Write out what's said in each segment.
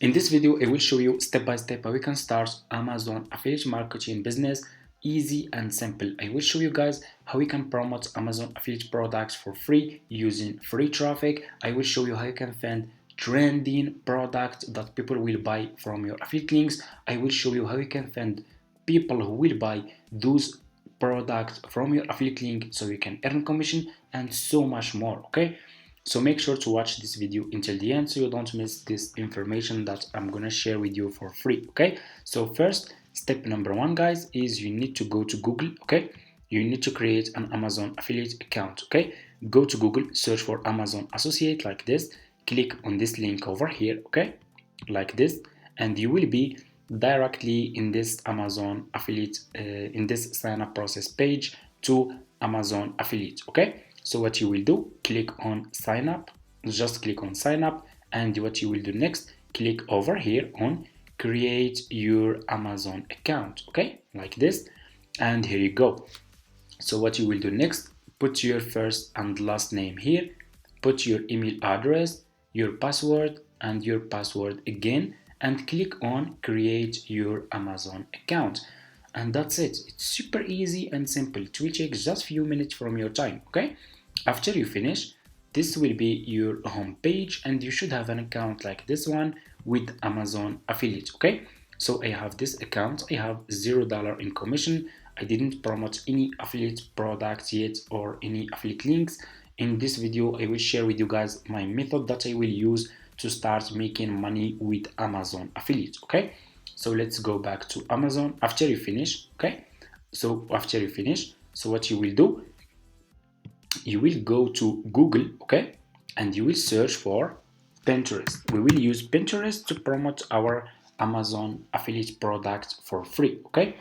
In this video, I will show you step by step how we can start Amazon affiliate marketing business easy and simple. I will show you guys how we can promote Amazon affiliate products for free using free traffic. I will show you how you can find trending products that people will buy from your affiliate links. I will show you how you can find people who will buy those products from your affiliate link so you can earn commission and so much more. Okay, so make sure to watch this video until the end so you don't miss this information that I'm gonna share with you for free. Okay, so first step number one, guys, is you need to go to Google. Okay, you need to create an Amazon affiliate account. Okay, go to Google, search for Amazon Associate like this, click on this link over here. Okay, like this, and you will be directly in this Amazon affiliate in this sign up process page to Amazon affiliate. Okay, so what you will do, click on sign up, just click on sign up, and what you will do next, click over here on create your Amazon account. Okay, like this, and here you go. So what you will do next, put your first and last name here, put your email address, your password, and your password again, and click on create your Amazon account. And that's it. It's super easy and simple. It will take just few minutes from your time. Okay, after you finish, this will be your home page, and you should have an account like this one with Amazon affiliate. Okay, so I have this account. I have $0 in commission. I didn't promote any affiliate products yet or any affiliate links. In this video, I will share with you guys my method that I will use to start making money with Amazon affiliate. Okay, so let's go back to Amazon after you finish. Okay, so after you finish, so what you will do, you will go to Google. Okay, and you will search for Pinterest. We will use Pinterest to promote our Amazon affiliate products for free. Okay,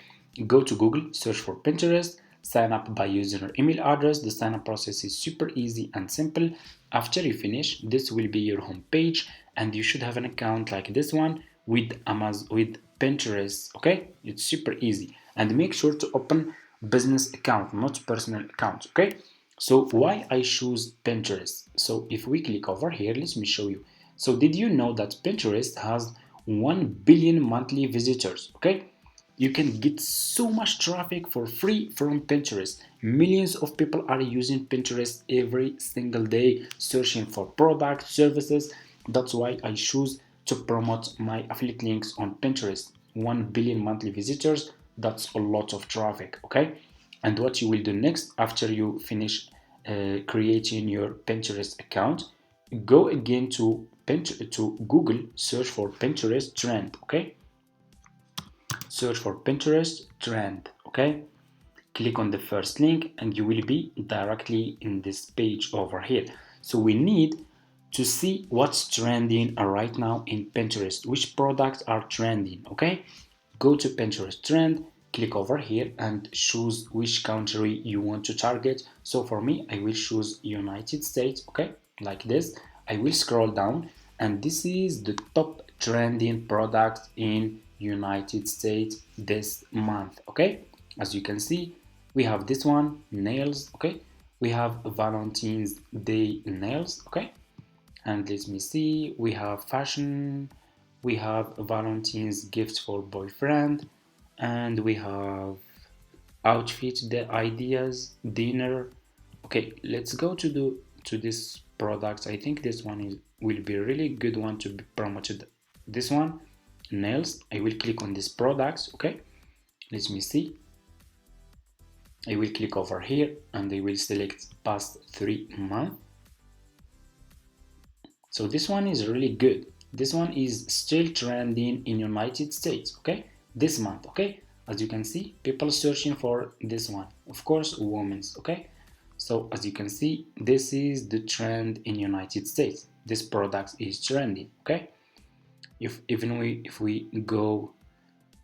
go to Google, search for Pinterest, sign up by using your email address. The sign up process is super easy and simple. After you finish, this will be your home page, and you should have an account like this one with Amazon, with Pinterest. Okay, it's super easy, and make sure to open business account, not personal account. Okay, so why I choose Pinterest? So if we click over here, let me show you. So did you know that Pinterest has 1 billion monthly visitors? Okay, you can get so much traffic for free from Pinterest. Millions of people are using Pinterest every single day, searching for products, services. That's why I choose to promote my affiliate links on Pinterest. 1 billion monthly visitors, that's a lot of traffic. Okay, and what you will do next after you finish creating your Pinterest account, go again to Google, search for Pinterest trend. Okay, search for Pinterest trend. Okay, click on the first link and you will be directly in this page over here. So we need to see what's trending right now in Pinterest, which products are trending. Okay, go to Pinterest trend, click over here and choose which country you want to target. So for me, I will choose United States. Okay, like this. I will scroll down, and this is the top trending products in United States this month. Okay, as you can see, we have this one, nails. Okay, we have Valentine's Day nails. Okay, and let me see, we have fashion, we have Valentine's gift for boyfriend, and we have outfit the ideas, dinner. Okay, let's go to this product. I think this one will be a really good one to be promoted. This one, nails. I will click on this products. Okay, let me see. I will click over here and I will select past 3 months. So this one is really good. This one is still trending in United States. Okay, this month. Okay, as you can see, people searching for this one, of course, women's. Okay, so as you can see, this is the trend in United States. This product is trending. Okay, if we go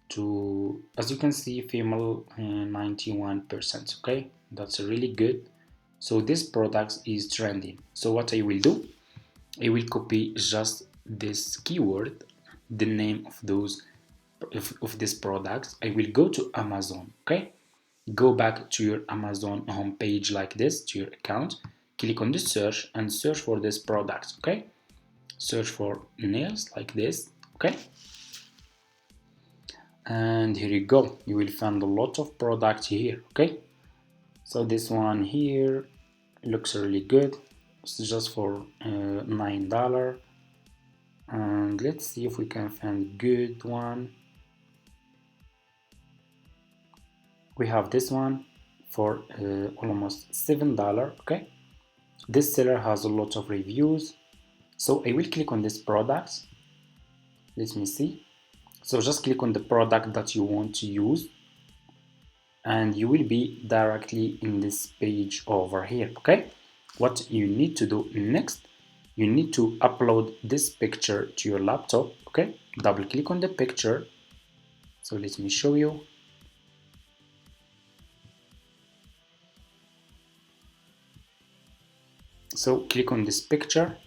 to, as you can see, female 91%. Okay, that's really good. So this product is trending. So what I will do, I will copy just this keyword, the name of those of this product. I will go to Amazon. Okay, go back to your Amazon homepage like this, to your account, click on the search and search for this product. Okay, search for nails like this, Okay, and here you go, you will find a lot of products here. Okay, so this one here looks really good. It's just for $9, and let's see if we can find good one. We have this one for almost $7. Okay, this seller has a lot of reviews, so I will click on this product. Let me see. So just click on the product that you want to use, and you will be directly in this page over here. Okay, what you need to do next, you need to upload this picture to your laptop. Okay, double click on the picture. So let me show you. So click on this picture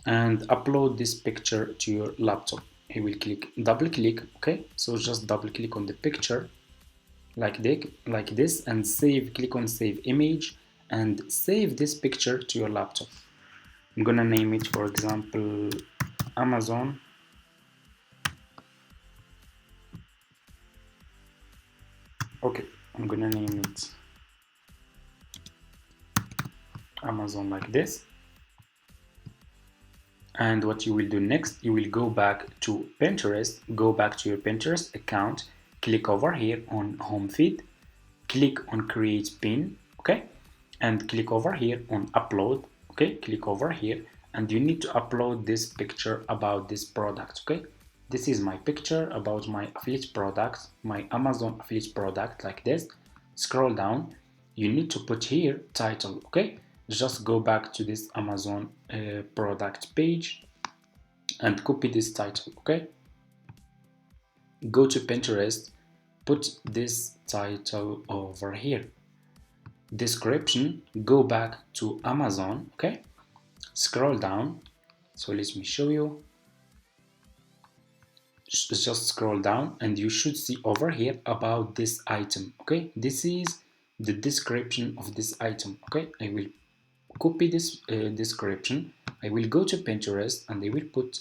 and upload this picture to your laptop. I will double click. Okay, so just double click on the picture like this and save. Click on save image and save this picture to your laptop. I'm gonna name it, for example, Amazon. Okay, I'm gonna name it Amazon like this. And what you will do next, you will go back to Pinterest, go back to your Pinterest account, click over here on home feed, click on create pin. Okay, and click over here on upload. Okay, click over here and you need to upload this picture about this product. Okay, this is my picture about my affiliate product, my Amazon affiliate product, like this. Scroll down, you need to put here title. Okay, just go back to this Amazon product page and copy this title. Okay, go to Pinterest, put this title over here. Description, go back to Amazon. Okay, scroll down. So let me show you. Just scroll down and you should see over here about this item. Okay, this is the description of this item. Okay, I will copy this description. I will go to Pinterest and I will put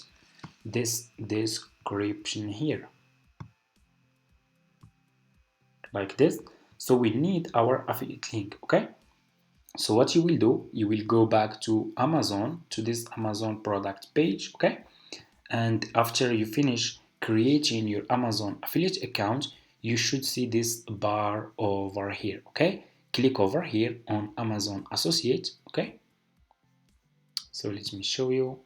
this description here like this. So we need our affiliate link. Okay, so what you will do, you will go back to Amazon, to this Amazon product page. Okay, and after you finish creating your Amazon affiliate account, you should see this bar over here. Okay, click over here on Amazon Associate. Okay, so let me show you.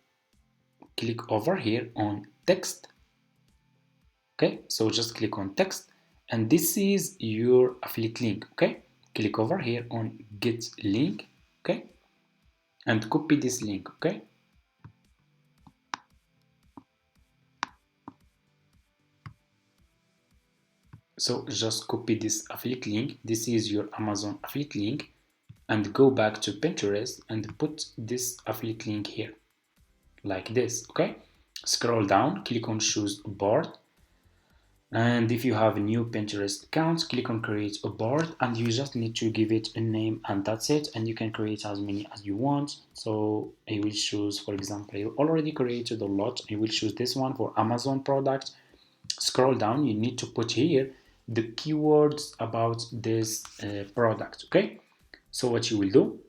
Click over here on text. Okay, so just click on text and this is your affiliate link. Okay, click over here on get link. Okay, and copy this link. Okay, so just copy this affiliate link. This is your Amazon affiliate link, and go back to Pinterest and put this affiliate link here like this. Okay, scroll down, click on choose board, and if you have a new Pinterest account, click on create a board and you just need to give it a name and that's it, and you can create as many as you want. So I will choose, for example, I already created a lot. I will choose this one for Amazon product. Scroll down, you need to put here the keywords about this product. Okay, so what you will do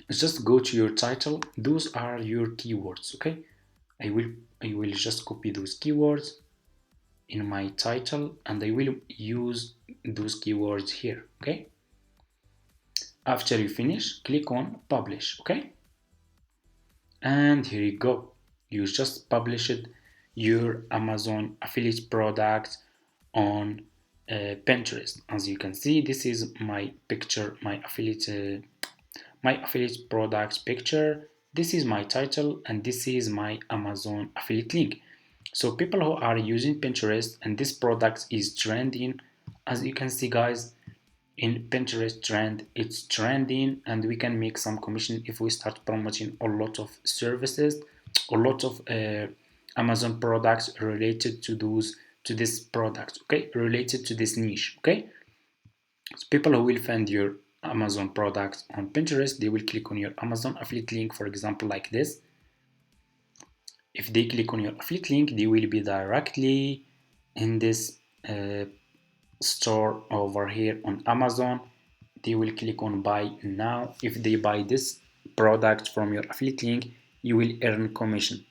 is just go to your title. Those are your keywords. Okay, I will just copy those keywords in my title and I will use those keywords here. Okay, after you finish, click on publish. Okay, and here you go, you just published your Amazon affiliate product on Pinterest. As you can see, this is my picture, my affiliate product picture. This is my title and this is my Amazon affiliate link. So people who are using Pinterest and this product is trending, as you can see guys, in Pinterest trend, it's trending and we can make some commission if we start promoting a lot of services, a lot of Amazon products related to this product. Okay, related to this niche. Okay, so people who will find your Amazon products on Pinterest, they will click on your Amazon affiliate link, for example, like this. If they click on your affiliate link, they will be directly in this store over here on Amazon. They will click on buy now. If they buy this product from your affiliate link, you will earn commission.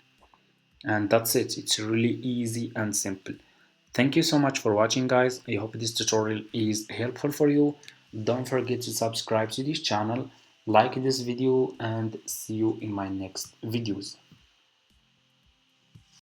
And that's it. It's really easy and simple. Thank you so much for watching, guys. I hope this tutorial is helpful for you. Don't forget to subscribe to this channel, like this video, and see you in my next videos.